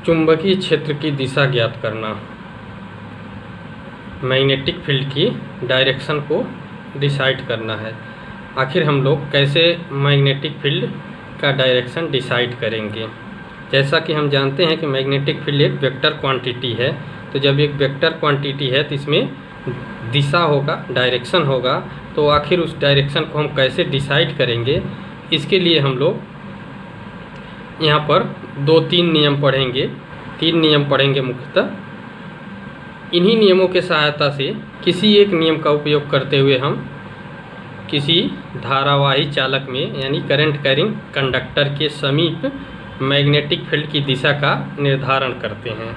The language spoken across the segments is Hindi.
चुंबकीय क्षेत्र की दिशा ज्ञात करना, मैग्नेटिक फील्ड की डायरेक्शन को डिसाइड करना है। आखिर हम लोग कैसे मैग्नेटिक फील्ड का डायरेक्शन डिसाइड करेंगे? जैसा कि हम जानते हैं कि मैग्नेटिक फील्ड एक वेक्टर क्वांटिटी है, तो जब एक वेक्टर क्वांटिटी है तो इसमें दिशा होगा, डायरेक्शन होगा, तो आखिर उस डायरेक्शन को हम कैसे डिसाइड करेंगे? इसके लिए हम लोग यहाँ पर 2-3 नियम पढ़ेंगे, 3 नियम पढ़ेंगे मुख्यतः। इन्हीं नियमों के सहायता से किसी एक नियम का उपयोग करते हुए हम किसी धारावाही चालक में यानी करंट कैरिंग कंडक्टर के समीप मैग्नेटिक फील्ड की दिशा का निर्धारण करते हैं।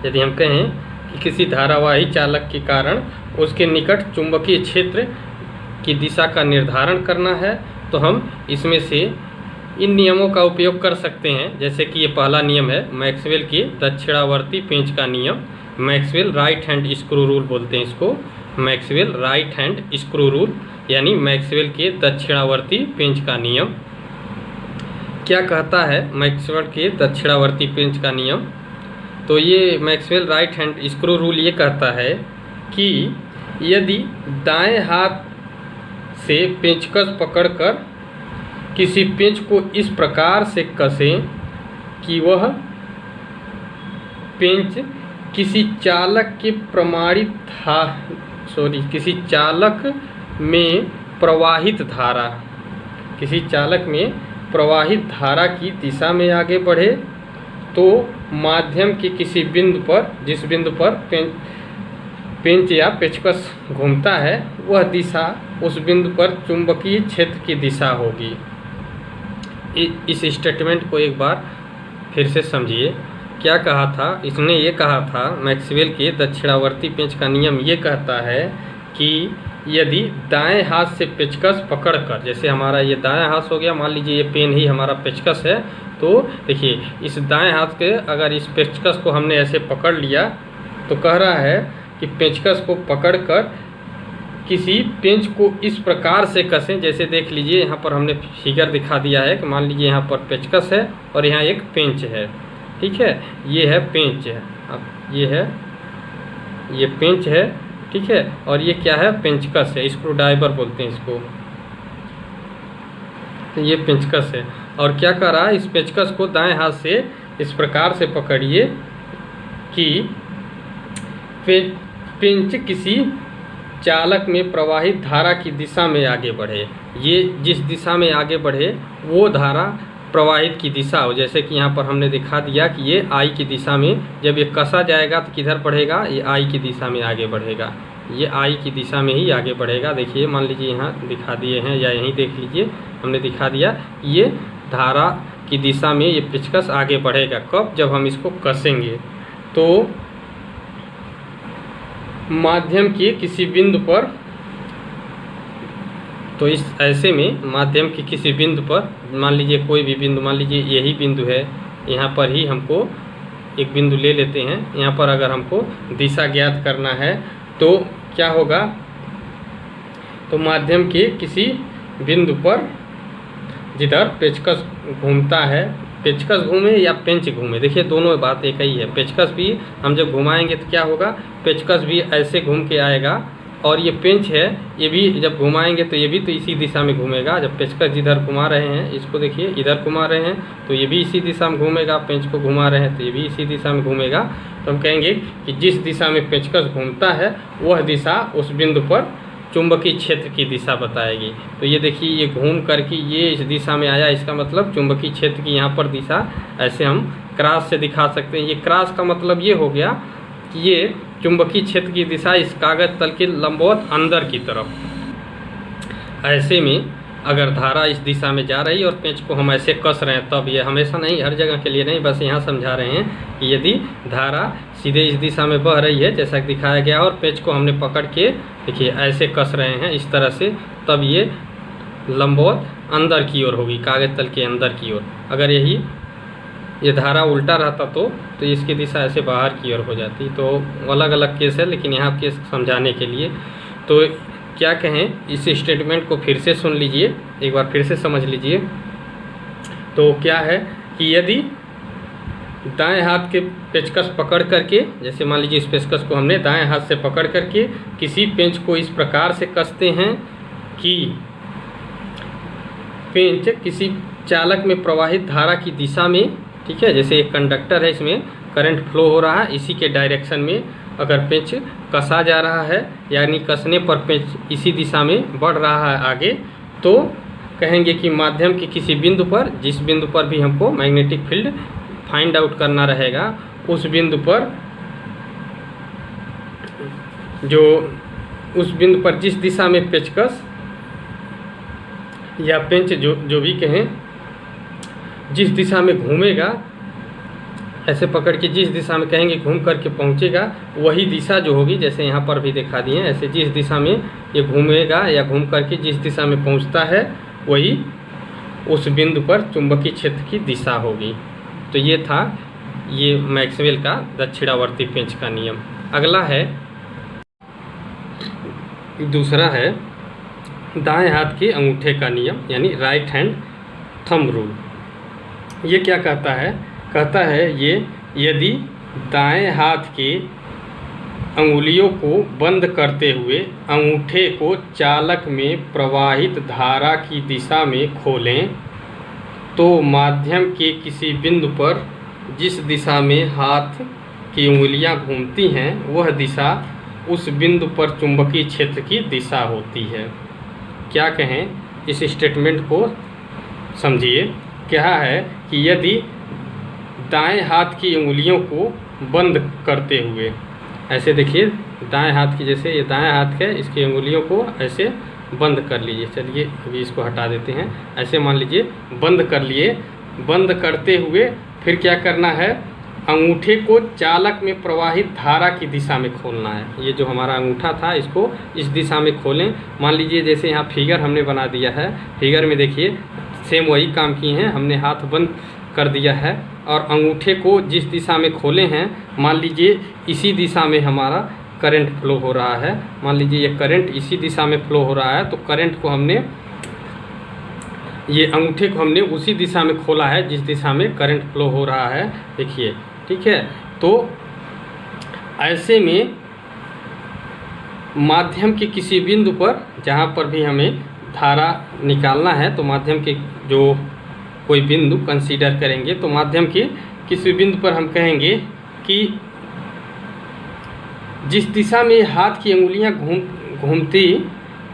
यदि हम कहें कि किसी धारावाही चालक के कारण उसके निकट चुंबकीय क्षेत्र की दिशा का निर्धारण करना है, तो हम इसमें से इन नियमों का उपयोग कर सकते हैं। जैसे कि ये पहला नियम है मैक्सवेल के दक्षिणावर्ती पेंच का नियम, Maxwell right hand screw rule बोलते हैं इसको, Maxwell right hand screw rule यानी मैक्सवेल के दक्षिणावर्ती पेंच का नियम। क्या कहता है मैक्सवेल के दक्षिणावर्ती पेंच का नियम? तो ये Maxwell right hand screw rule ये कहता है कि यदि दाएं हाथ से पेंचकस पकड़कर किसी पेंच को इस प्रकार से कसें कि वह पेंच किसी चालक के किसी चालक में प्रवाहित धारा की दिशा में आगे बढ़े, तो माध्यम के किसी बिंदु पर, जिस बिंदु पर पेंच या पेचकस घूमता है, वह दिशा उस बिंदु पर चुंबकीय क्षेत्र की दिशा होगी। इस स्टेटमेंट को एक बार फिर से समझिए। क्या कहा था इसने? ये कहा था मैक्सवेल के दक्षिणावर्ती पेंच का नियम ये कहता है कि यदि दाएं हाथ से पेचकस पकड़कर, जैसे हमारा ये दायां हाथ हो गया, मान लीजिए ये पेन ही हमारा पेचकस है, तो देखिए इस दाएं हाथ के अगर इस पेचकस को हमने ऐसे पकड़ लिया, तो कह रहा है कि पेचकस को पकड़कर किसी पेंच को इस प्रकार से कसें। जैसे देख लीजिए यहाँ पर हमने फिगर दिखा दिया है कि मान लीजिए यहाँ पर पेचकस है और यहाँ एक पेंच है, ठीक है, ये है पेंच है, अब ये पेंच है, ठीक है, और ये क्या है? पेंचकस है, स्क्रू ड्राइवर बोलते हैं इसको, तो ये पेंचकस है। और क्या कर रहा है? इस पेंचकस को दाएं हाथ से इस प्रकार से पकड़िए कि पेंच किसी चालक में प्रवाहित धारा की दिशा में आगे बढ़े। ये जिस दिशा में आगे बढ़े वो धारा प्रवाहित की दिशा हो। जैसे कि यहाँ पर हमने दिखा दिया कि ये आई की दिशा में, जब ये कसा जाएगा तो किधर बढ़ेगा? ये आई की दिशा में आगे बढ़ेगा, ये आई की दिशा में ही आगे बढ़ेगा। देखिए मान लीजिए यहाँ दिखा दिए हैं, या यहीं देख लीजिए हमने दिखा दिया, ये धारा की दिशा में ये पेचकस आगे बढ़ेगा। कब? जब हम इसको कसेंगे। तो माध्यम के किसी बिंदु पर, तो इस ऐसे में माध्यम के किसी बिंदु पर, मान लीजिए कोई भी बिंदु, मान लीजिए यही बिंदु है, यहाँ पर ही हमको एक बिंदु ले लेते हैं। यहाँ पर अगर हमको दिशा ज्ञात करना है तो क्या होगा? तो माध्यम के किसी बिंदु पर जिधर पेचकस घूमता है, पेचकस घूमे या पेंच घूमे, देखिए दोनों बात एक ही है। पेचकस भी हम जब घुमाएंगे तो क्या होगा? पेचकस भी ऐसे घूम के आएगा, और ये पेंच है, ये भी जब घुमाएंगे तो ये भी तो इसी दिशा में घूमेगा। जब पेचकस जिधर घुमा रहे हैं, इसको देखिए इधर घुमा रहे हैं तो ये भी इसी दिशा में घूमेगा, पेंच को घुमा रहे हैं तो ये भी इसी दिशा में घूमेगा। तो हम कहेंगे कि जिस दिशा में पेचकस घूमता है वह दिशा उस बिंदु पर चुंबकीय क्षेत्र की दिशा बताएगी। तो ये देखिए ये घूम करके ये इस दिशा में आया, इसका मतलब चुंबकीय क्षेत्र की यहाँ पर दिशा ऐसे हम क्रॉस से दिखा सकते हैं। ये क्रॉस का मतलब ये हो गया कि ये चुंबकीय क्षेत्र की दिशा इस कागज तल के लंबवत अंदर की तरफ। ऐसे में अगर धारा इस दिशा में जा रही और पेंच को हम ऐसे कस रहे हैं, तब ये हमेशा नहीं, हर जगह के लिए नहीं, बस यहाँ समझा रहे हैं कि यदि धारा सीधे इस दिशा में बह रही है जैसा कि दिखाया गया, और पेंच को हमने पकड़ के देखिए ऐसे कस रहे हैं इस तरह से, तब ये लंबवत अंदर की ओर होगी, कागज तल के अंदर की ओर। अगर ये धारा उल्टा रहता तो इसकी दिशा ऐसे बाहर की ओर हो जाती। तो अलग अलग केस है, लेकिन यहाँ केस समझाने के लिए तो क्या कहें, इस स्टेटमेंट को फिर से सुन लीजिए, एक बार फिर से समझ लीजिए। तो क्या है कि यदि दाएं हाथ के पेचकस पकड़ करके, जैसे मान लीजिए इस पेचकस को हमने दाएं हाथ से पकड़ करके किसी पेंच को इस प्रकार से कसते हैं कि पेंच किसी चालक में प्रवाहित धारा की दिशा में, ठीक है, जैसे एक कंडक्टर है, इसमें करंट फ्लो हो रहा है, इसी के डायरेक्शन में अगर पेंच कसा जा रहा है, यानी कसने पर पेंच इसी दिशा में बढ़ रहा है आगे, तो कहेंगे कि माध्यम के किसी बिंदु पर, जिस बिंदु पर भी हमको मैग्नेटिक फील्ड फाइंड आउट करना रहेगा, उस बिंदु पर जिस दिशा में पेचकस या पेंच जो भी कहें, जिस दिशा में घूमेगा, ऐसे पकड़ के जिस दिशा में कहेंगे घूम करके पहुंचेगा, वही दिशा जो होगी, जैसे यहाँ पर भी दिखा दिए हैं, ऐसे जिस दिशा में ये घूमेगा या घूम करके जिस दिशा में पहुंचता है, वही उस बिंदु पर चुंबकीय क्षेत्र की दिशा होगी। तो ये था ये मैक्सवेल का दक्षिणावर्ती पेंच का नियम। अगला है, दूसरा है दाएं हाथ के अंगूठे का नियम, यानी राइट हैंड थंब रूल। ये क्या कहता है? कहता है ये यदि दाएं हाथ के अंगुलियों को बंद करते हुए अंगूठे को चालक में प्रवाहित धारा की दिशा में खोलें, तो माध्यम के किसी बिंदु पर जिस दिशा में हाथ की उंगलियां घूमती हैं, वह दिशा उस बिंदु पर चुंबकीय क्षेत्र की दिशा होती है। क्या कहें, इस स्टेटमेंट को समझिए। क्या है कि यदि दाएं हाथ की उंगलियों को बंद करते हुए, ऐसे देखिए दाएं हाथ की, जैसे ये दाएं हाथ है, इसकी उंगलियों को ऐसे बंद कर लीजिए। चलिए अभी इसको हटा देते हैं। ऐसे मान लीजिए बंद कर लिए। बंद करते हुए फिर क्या करना है, अंगूठे को चालक में प्रवाहित धारा की दिशा में खोलना है। ये जो हमारा अंगूठा था, इसको इस दिशा में खोलें। मान लीजिए जैसे यहाँ फिगर हमने बना दिया है, फिगर में देखिए सेम वही काम किए हैं, हमने हाथ बंद कर दिया है और अंगूठे को जिस दिशा में खोले हैं, मान लीजिए इसी दिशा में हमारा करंट फ्लो हो रहा है। मान लीजिए ये करंट इसी दिशा में फ्लो हो रहा है, तो करंट को हमने, ये अंगूठे को हमने उसी दिशा में खोला है जिस दिशा में करंट फ्लो हो रहा है। देखिए, ठीक है। तो ऐसे में माध्यम के किसी बिंदु पर, जहाँ पर भी हमें धारा निकालना है, तो माध्यम के जो कोई बिंदु कंसीडर करेंगे, तो माध्यम के किसी बिंदु पर हम कहेंगे कि जिस दिशा में हाथ की अंगुलियां घूमती,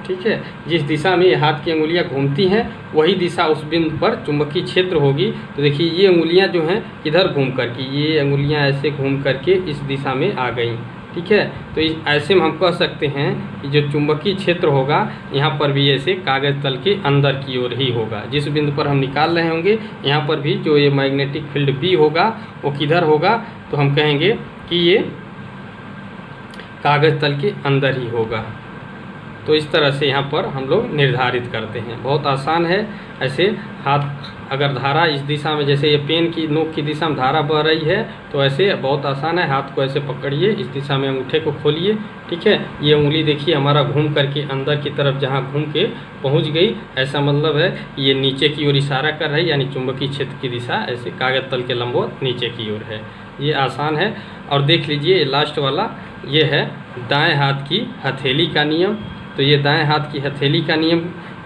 ठीक है, जिस दिशा में हाथ की अंगुलियां घूमती हैं, वही दिशा उस बिंदु पर चुंबकीय क्षेत्र होगी। तो देखिए ये अंगुलियां जो हैं इधर घूम करके, ये अंगुलियां ऐसे घूम करके इस दिशा में आ गई, ठीक है। तो ऐसे में हम कह सकते हैं कि जो चुंबकीय क्षेत्र होगा यहाँ पर भी ऐसे कागज तल के अंदर की ओर ही होगा। जिस बिंदु पर हम निकाल रहे होंगे, यहाँ पर भी जो ये मैग्नेटिक फील्ड बी होगा वो किधर होगा, तो हम कहेंगे कि ये कागज तल के अंदर ही होगा। तो इस तरह से यहाँ पर हम लोग निर्धारित करते हैं। बहुत आसान है। ऐसे हाथ, अगर धारा इस दिशा में, जैसे ये पेन की नोक की दिशा में धारा बह रही है, तो ऐसे बहुत आसान है। हाथ को ऐसे पकड़िए, इस दिशा में अंगूठे को खोलिए, ठीक है। ये उंगली देखिए हमारा घूम करके अंदर की तरफ जहाँ घूम के पहुँच गई, ऐसा मतलब है ये नीचे की ओर इशारा कर रही है, यानी चुंबकीय क्षेत्र की दिशा ऐसे कागज तल के लंबवत नीचे की ओर है। ये आसान है। और देख लीजिए लास्ट वाला, ये है दाएँ हाथ की हथेली का नियम। तो ये दाएं हाथ की हथेली का नियम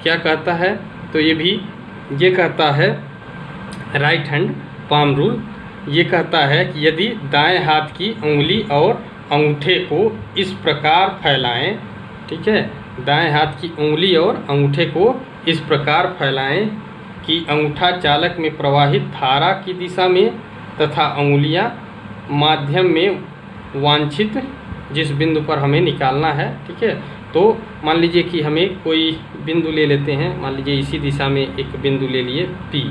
क्या कहता है, तो ये कहता है राइट हैंड पाम रूल। ये कहता है कि यदि दाएं हाथ की उंगली और अंगूठे को इस प्रकार फैलाएं, ठीक है, दाएं हाथ की उंगली और अंगूठे को इस प्रकार फैलाएं कि अंगूठा चालक में प्रवाहित धारा की दिशा में तथा उंगलियां माध्यम में वांछित जिस बिंदु पर हमें निकालना है, ठीक है। तो मान लीजिए कि हमें कोई बिंदु ले लेते हैं, मान लीजिए इसी दिशा में एक बिंदु ले लिए P,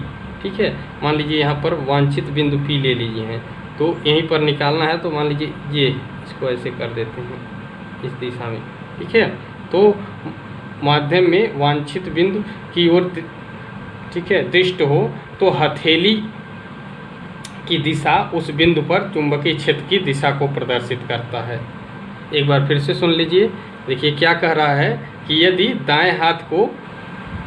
ठीक है। मान लीजिए यहाँ पर वांछित बिंदु P ले लीजिए हैं, तो यहीं पर निकालना है। तो मान लीजिए ये इसको ऐसे कर देते हैं इस दिशा में, ठीक है। तो माध्यम में वांछित बिंदु की ओर, ठीक है, दृष्ट हो, तो हथेली की दिशा उस बिंदु पर चुंबकीय क्षेत्र की दिशा को प्रदर्शित करता है। एक बार फिर से सुन लीजिए। देखिए क्या कह रहा है कि यदि दाएं हाथ को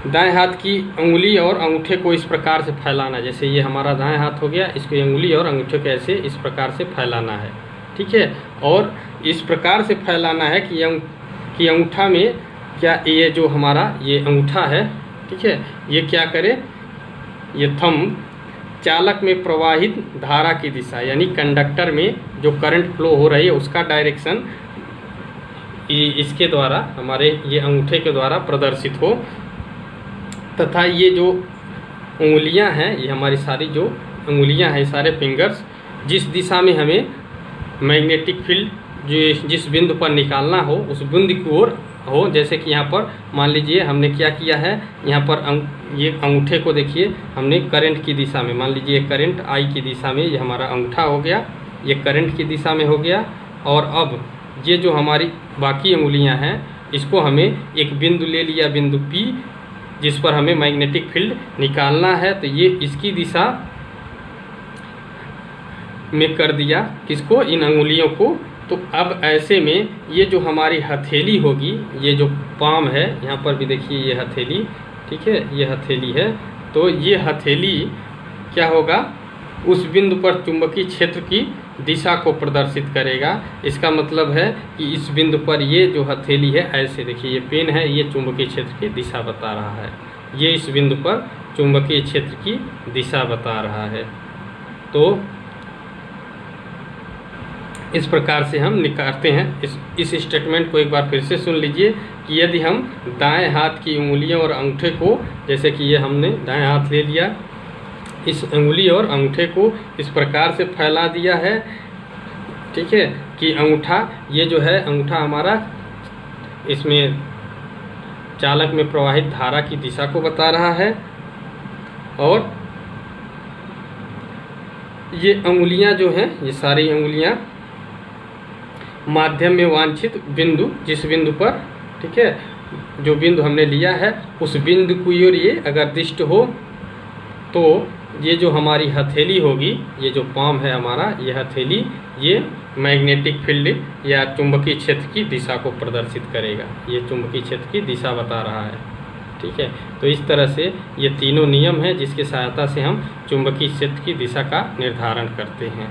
दाएं हाथ की अंगुली और अंगूठे को इस प्रकार से फैलाना, जैसे ये हमारा दाएं हाथ हो गया, इसको अंगुली और अंगूठे को ऐसे इस प्रकार से फैलाना है, ठीक है। और इस प्रकार से फैलाना है कि अंगूठा में क्या, ये जो हमारा ये अंगूठा है, ठीक है, ये क्या करे, ये थंब चालक में प्रवाहित धारा की दिशा, यानी कंडक्टर में जो करंट फ्लो हो रही है उसका डायरेक्शन इसके द्वारा, हमारे ये अंगूठे के द्वारा प्रदर्शित हो, तथा ये जो उंगलियां हैं, ये हमारी सारी जो उंगलियां हैं, सारे फिंगर्स, जिस दिशा में हमें मैग्नेटिक फील्ड जो जिस बिंदु पर निकालना हो उस बिंदु की ओर हो। जैसे कि यहाँ पर मान लीजिए हमने क्या किया है, यहाँ पर ये अंगूठे को देखिए, हमने करंट की दिशा में, मान लीजिए करंट आई की दिशा में, ये हमारा अंगूठा हो गया, ये करंट की दिशा में हो गया। और अब ये जो हमारी बाकी उंगलियां हैं, इसको हमें एक बिंदु ले लिया, बिंदु P, जिस पर हमें मैग्नेटिक फील्ड निकालना है, तो ये इसकी दिशा में कर दिया, किसको, इन अंगुलियों को। तो अब ऐसे में ये जो हमारी हथेली होगी, ये जो पाम है, यहाँ पर भी देखिए ये हथेली, ठीक है, ये हथेली है, तो ये हथेली क्या होगा, उस बिंदु पर चुंबकीय क्षेत्र की दिशा को प्रदर्शित करेगा। इसका मतलब है कि इस बिंदु पर ये जो हथेली है, ऐसे देखिए ये पेन है, ये चुंबकीय क्षेत्र की दिशा बता रहा है, ये इस बिंदु पर चुंबकीय क्षेत्र की दिशा बता रहा है। तो इस प्रकार से हम निकालते हैं। इस स्टेटमेंट को एक बार फिर से सुन लीजिए कि यदि हम दाएं हाथ की उंगलियों और अंगूठे को, जैसे कि ये हमने दाएं हाथ ले लिया, इस अंगुली और अंगूठे को इस प्रकार से फैला दिया है, ठीक है, कि अंगूठा, ये जो है अंगूठा हमारा, इसमें चालक में प्रवाहित धारा की दिशा को बता रहा है। और ये अंगुलियां जो हैं, ये सारी अंगुलियां माध्यम में वांछित बिंदु, जिस बिंदु पर, ठीक है, जो बिंदु हमने लिया है उस बिंदु की ओर ये अगर दिष्ट हो, तो ये जो हमारी हथेली होगी, ये जो पाम है हमारा, ये हथेली, ये मैग्नेटिक फील्ड या चुंबकीय क्षेत्र की दिशा को प्रदर्शित करेगा, ये चुंबकीय क्षेत्र की दिशा बता रहा है, ठीक है। तो इस तरह से ये तीनों नियम हैं जिसकी सहायता से हम चुंबकीय क्षेत्र की दिशा का निर्धारण करते हैं।